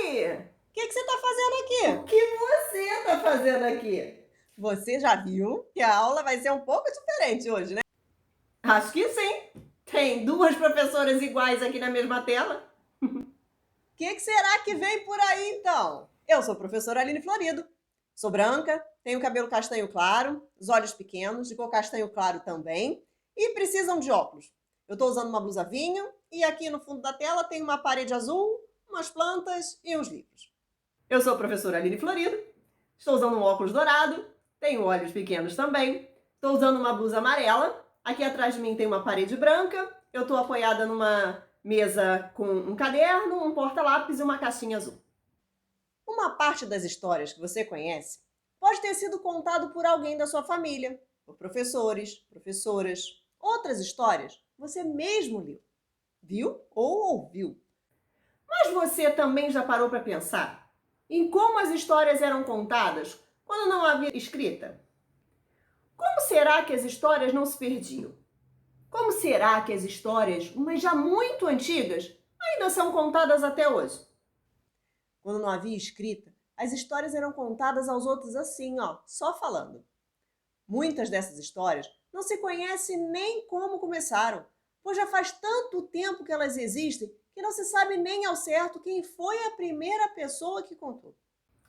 Oi! O que você está fazendo O aqui? que você está fazendo aqui? Você já viu que a aula vai ser um pouco diferente hoje, né? Acho que sim. Tem duas professoras iguais aqui na mesma tela. O que será que vem por aí, então? Eu sou a professora Aline Florido. Sou branca, tenho cabelo castanho claro, os olhos pequenos, de cor castanho claro também, e precisam de óculos. Eu estou usando uma blusa vinho e aqui no fundo da tela tem uma parede azul, umas plantas e uns livros. Eu sou a professora Aline Florido. Estou usando um óculos dourado. Tenho olhos pequenos também. Estou usando uma blusa amarela. Aqui atrás de mim tem uma parede branca. Eu estou apoiada numa mesa com um caderno, um porta-lápis e uma caixinha azul. Uma parte das histórias que você conhece pode ter sido contado por alguém da sua família, por professores, professoras. Outras histórias você mesmo leu, viu ou ouviu. Mas você também já parou para pensar em como as histórias eram contadas quando não havia escrita? Como será que as histórias não se perdiam? Como será que as histórias, umas já muito antigas, ainda são contadas até hoje? Quando não havia escrita, as histórias eram contadas aos outros assim, ó, só falando. Muitas dessas histórias não se conhece nem como começaram, pois já faz tanto tempo que elas existem que não se sabe nem ao certo quem foi a primeira pessoa que contou.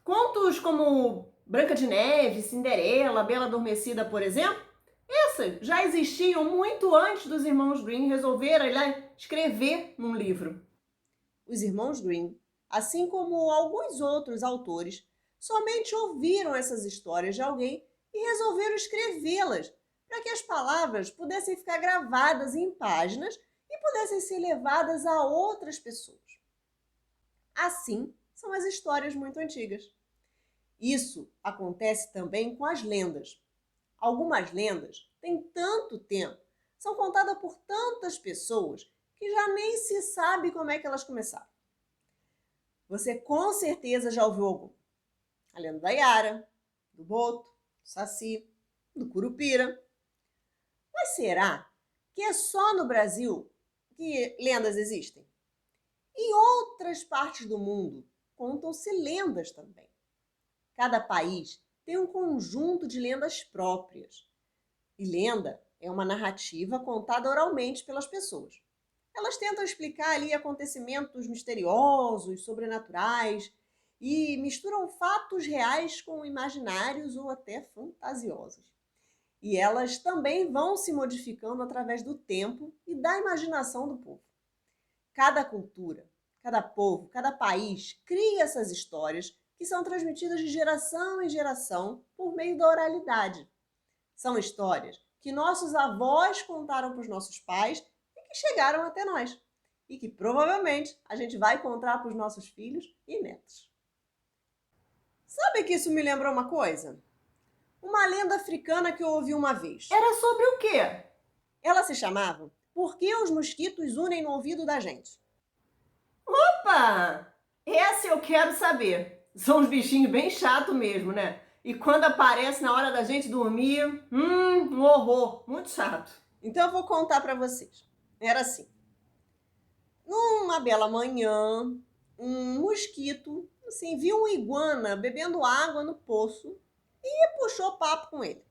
Contos como Branca de Neve, Cinderela, Bela Adormecida, por exemplo, essas já existiam muito antes dos irmãos Grimm resolverem lá escrever num livro. Os irmãos Grimm, assim como alguns outros autores, somente ouviram essas histórias de alguém e resolveram escrevê-las para que as palavras pudessem ficar gravadas em páginas e pudessem ser levadas a outras pessoas. Assim são as histórias muito antigas. Isso acontece também com as lendas. Algumas lendas têm tanto tempo, são contadas por tantas pessoas que já nem se sabe como é que elas começaram. Você com certeza já ouviu algum. A lenda da Yara, do Boto, do Saci, do Curupira. Mas será que é só no Brasil que lendas existem? Em outras partes do mundo contam-se lendas também. Cada país tem um conjunto de lendas próprias. E lenda é uma narrativa contada oralmente pelas pessoas. Elas tentam explicar ali acontecimentos misteriosos, sobrenaturais e misturam fatos reais com imaginários ou até fantasiosos. E elas também vão se modificando através do tempo e da imaginação do povo. Cada cultura, cada povo, cada país cria essas histórias que são transmitidas de geração em geração por meio da oralidade. São histórias que nossos avós contaram para os nossos pais e que chegaram até nós. E que provavelmente a gente vai contar para os nossos filhos e netos. Sabe que isso me lembra uma coisa? Uma lenda africana que eu ouvi uma vez. Era sobre o quê? Ela se chamava Por que os mosquitos unem no ouvido da gente? Opa! Essa eu quero saber. São uns bichinhos bem chatos mesmo, né? E quando aparece na hora da gente dormir, um horror, muito chato. Então eu vou contar para vocês. Era assim. Numa bela manhã, um mosquito assim, viu um iguana bebendo água no poço e puxou papo com ele.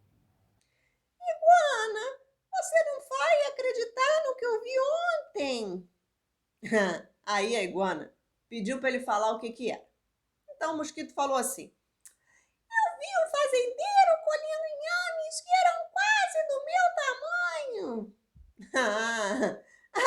Iguana, você não vai acreditar no que eu vi ontem. Aí a iguana pediu para ele falar o que que era. Então o mosquito falou assim: vi um fazendeiro colhendo inhames que eram quase do meu tamanho.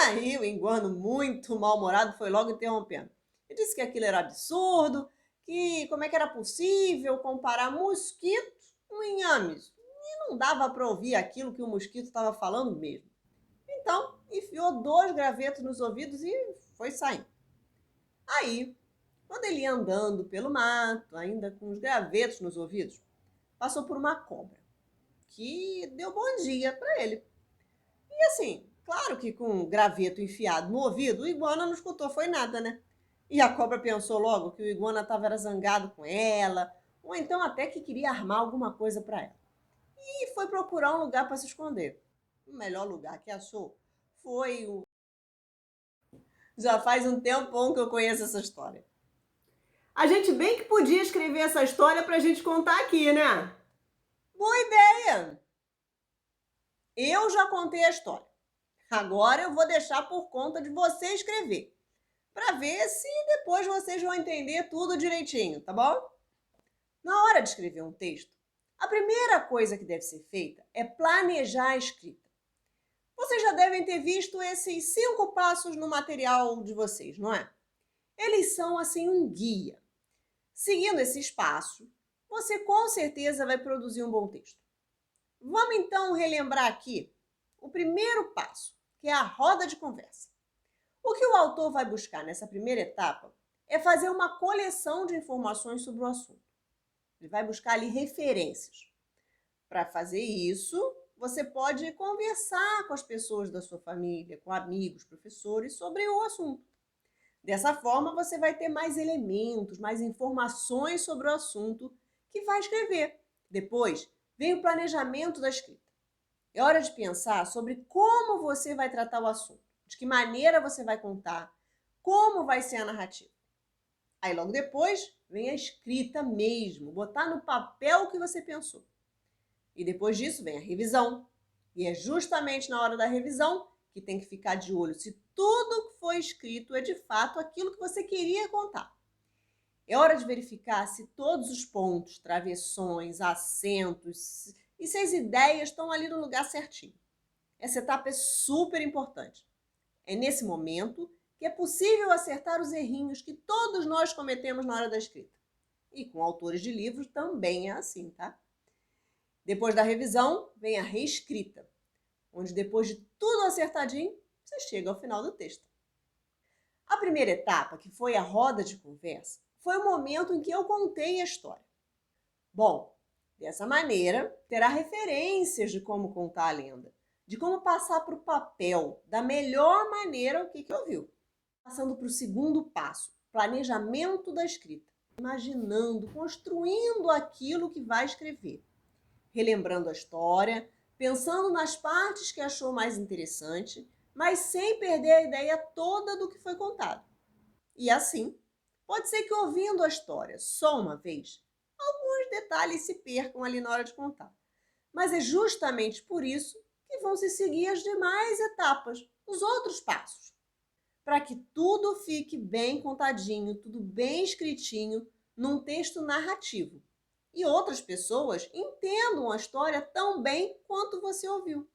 Aí o iguano, muito mal-humorado, foi logo interrompendo. E disse que aquilo era absurdo, que como é que era possível comparar mosquitos com inhames. E não dava para ouvir aquilo que o mosquito estava falando mesmo. Então, enfiou 2 gravetos nos ouvidos e foi saindo. Aí, quando ele ia andando pelo mato, ainda com os gravetos nos ouvidos, passou por uma cobra, que deu bom dia para ele. E assim, claro que com um graveto enfiado no ouvido, o iguana não escutou foi nada, né? E a cobra pensou logo que o iguana estava zangado com ela, ou então até que queria armar alguma coisa para ela. E foi procurar um lugar para se esconder. O melhor lugar que achou foi. Já faz um tempão que eu conheço essa história. A gente bem que podia escrever essa história para a gente contar aqui, né? Boa ideia! Eu já contei a história. Agora eu vou deixar por conta de você escrever, para ver se depois vocês vão entender tudo direitinho, tá bom? Na hora de escrever um texto, a primeira coisa que deve ser feita é planejar a escrita. Vocês já devem ter visto esses 5 passos no material de vocês, não é? Eles são assim um guia. Seguindo esses passos, você com certeza vai produzir um bom texto. Vamos então relembrar aqui o primeiro passo, que é a roda de conversa. O que o autor vai buscar nessa primeira etapa é fazer uma coleção de informações sobre o assunto. Ele vai buscar ali referências. Para fazer isso, você pode conversar com as pessoas da sua família, com amigos, professores, sobre o assunto. Dessa forma, você vai ter mais elementos, mais informações sobre o assunto que vai escrever. Depois, vem o planejamento da escrita. É hora de pensar sobre como você vai tratar o assunto, de que maneira você vai contar, como vai ser a narrativa. Aí, logo depois, vem a escrita mesmo, botar no papel o que você pensou. E depois disso, vem a revisão. E é justamente na hora da revisão que tem que ficar de olho se tudo que foi escrito é de fato aquilo que você queria contar. É hora de verificar se todos os pontos, travessões, acentos e se as ideias estão ali no lugar certinho. Essa etapa é super importante. É nesse momento que é possível acertar os errinhos que todos nós cometemos na hora da escrita. E com autores de livros também é assim, tá? Depois da revisão, vem a reescrita, onde depois de tudo acertadinho, você chega ao final do texto. A primeira etapa, que foi a roda de conversa, foi o momento em que eu contei a história. Bom, dessa maneira, terá referências de como contar a lenda, de como passar para o papel da melhor maneira o que ouviu. Passando para o segundo passo, planejamento da escrita. Imaginando, construindo aquilo que vai escrever. Relembrando a história, pensando nas partes que achou mais interessante, mas sem perder a ideia toda do que foi contado. E assim, pode ser que ouvindo a história só uma vez, alguns detalhes se percam ali na hora de contar. Mas é justamente por isso que vão se seguir as demais etapas, os outros passos, para que tudo fique bem contadinho, tudo bem escritinho num texto narrativo. E outras pessoas entendam a história tão bem quanto você ouviu.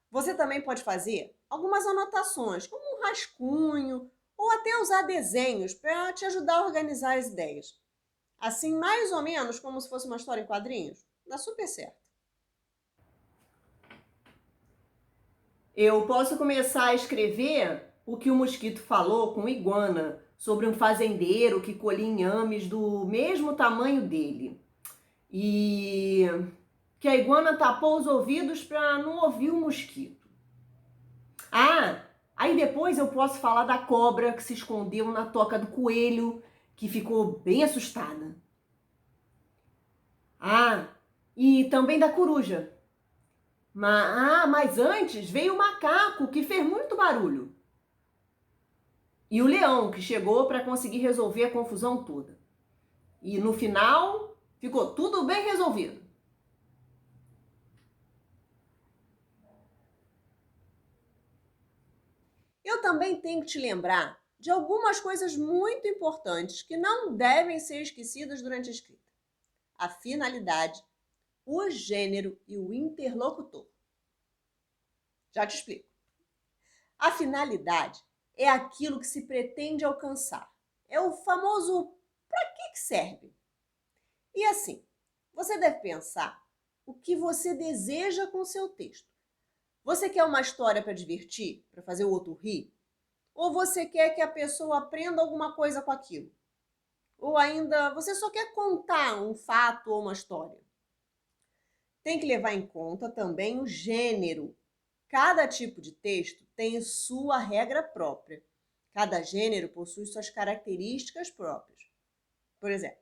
Você também pode fazer algumas anotações, como um rascunho, ou até usar desenhos para te ajudar a organizar as ideias. Assim, mais ou menos como se fosse uma história em quadrinhos, dá super certo. Eu posso começar a escrever o que o mosquito falou com o iguana sobre um fazendeiro que colhia inhames do mesmo tamanho dele. E que a iguana tapou os ouvidos para não ouvir o mosquito. Ah, aí depois eu posso falar da cobra que se escondeu na toca do coelho, que ficou bem assustada. Ah, e também da coruja. Mas antes veio o macaco, que fez muito barulho. E o leão, que chegou para conseguir resolver a confusão toda. E no final, ficou tudo bem resolvido. Eu também tenho que te lembrar de algumas coisas muito importantes que não devem ser esquecidas durante a escrita. A finalidade, o gênero e o interlocutor. Já te explico. A finalidade é aquilo que se pretende alcançar. É o famoso para que serve? E assim, você deve pensar o que você deseja com o seu texto. Você quer uma história para divertir, para fazer o outro rir? Ou você quer que a pessoa aprenda alguma coisa com aquilo? Ou ainda, você só quer contar um fato ou uma história? Tem que levar em conta também o gênero. Cada tipo de texto tem sua regra própria. Cada gênero possui suas características próprias. Por exemplo,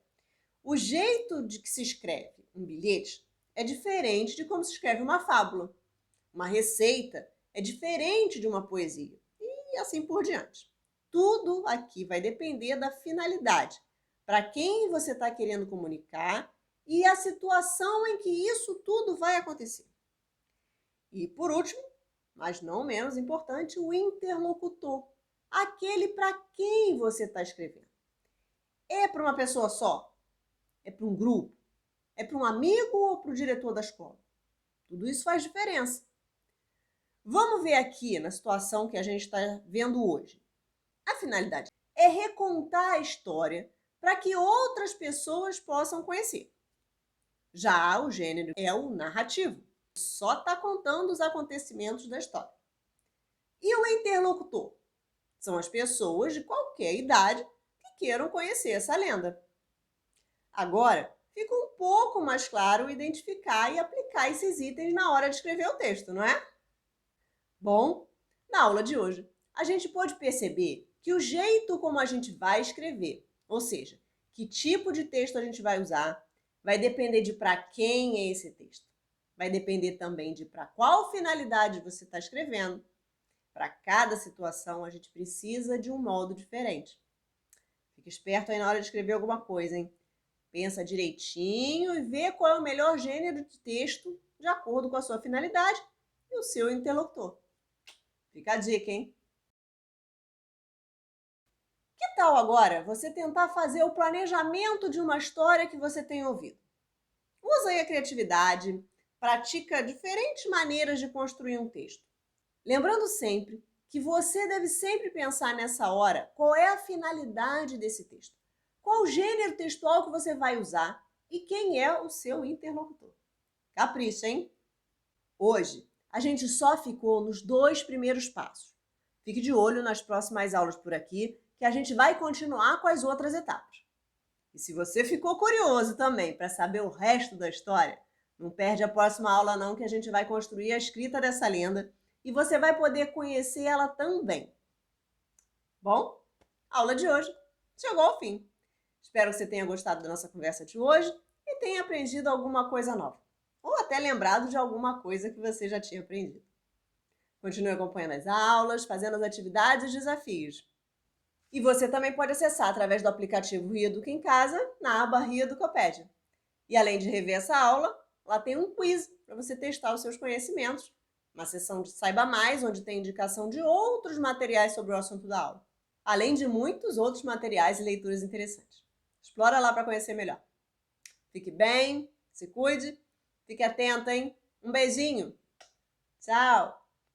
o jeito de que se escreve um bilhete é diferente de como se escreve uma fábula. Uma receita é diferente de uma poesia. E assim por diante. Tudo aqui vai depender da finalidade, para quem você está querendo comunicar e a situação em que isso tudo vai acontecer. E por último, mas não menos importante, o interlocutor, aquele para quem você está escrevendo. É para uma pessoa só? É para um grupo? É para um amigo ou para o diretor da escola? Tudo isso faz diferença. Vamos ver aqui na situação que a gente está vendo hoje. A finalidade é recontar a história para que outras pessoas possam conhecer. Já o gênero é o narrativo, só está contando os acontecimentos da história. E o interlocutor? São as pessoas de qualquer idade que queiram conhecer essa lenda. Agora, fica um pouco mais claro identificar e aplicar esses itens na hora de escrever o texto, não é? Bom, na aula de hoje, a gente pode perceber que o jeito como a gente vai escrever, ou seja, que tipo de texto a gente vai usar, vai depender de para quem é esse texto. Vai depender também de para qual finalidade você está escrevendo. Para cada situação, a gente precisa de um modo diferente. Fique esperto aí na hora de escrever alguma coisa, hein? Pensa direitinho e vê qual é o melhor gênero de texto de acordo com a sua finalidade e o seu interlocutor. Fica a dica, hein? Que tal agora você tentar fazer o planejamento de uma história que você tem ouvido? Usa aí a criatividade, pratica diferentes maneiras de construir um texto. Lembrando sempre que você deve sempre pensar nessa hora qual é a finalidade desse texto, qual o gênero textual que você vai usar e quem é o seu interlocutor. Capricha, hein? Hoje, a gente só ficou nos 2 primeiros passos. Fique de olho nas próximas aulas por aqui, que a gente vai continuar com as outras etapas. E se você ficou curioso também para saber o resto da história, não perde a próxima aula não, que a gente vai construir a escrita dessa lenda e você vai poder conhecer ela também. Bom, a aula de hoje chegou ao fim. Espero que você tenha gostado da nossa conversa de hoje e tenha aprendido alguma coisa nova. Ou até lembrado de alguma coisa que você já tinha aprendido. Continue acompanhando as aulas, fazendo as atividades e os desafios. E você também pode acessar através do aplicativo Reeduca em Casa, na aba Reeducopédia. E além de rever essa aula, lá tem um quiz para você testar os seus conhecimentos. Uma seção de Saiba Mais, onde tem indicação de outros materiais sobre o assunto da aula. Além de muitos outros materiais e leituras interessantes. Explora lá para conhecer melhor. Fique bem, se cuide, fique atento, hein? Um beijinho. Tchau!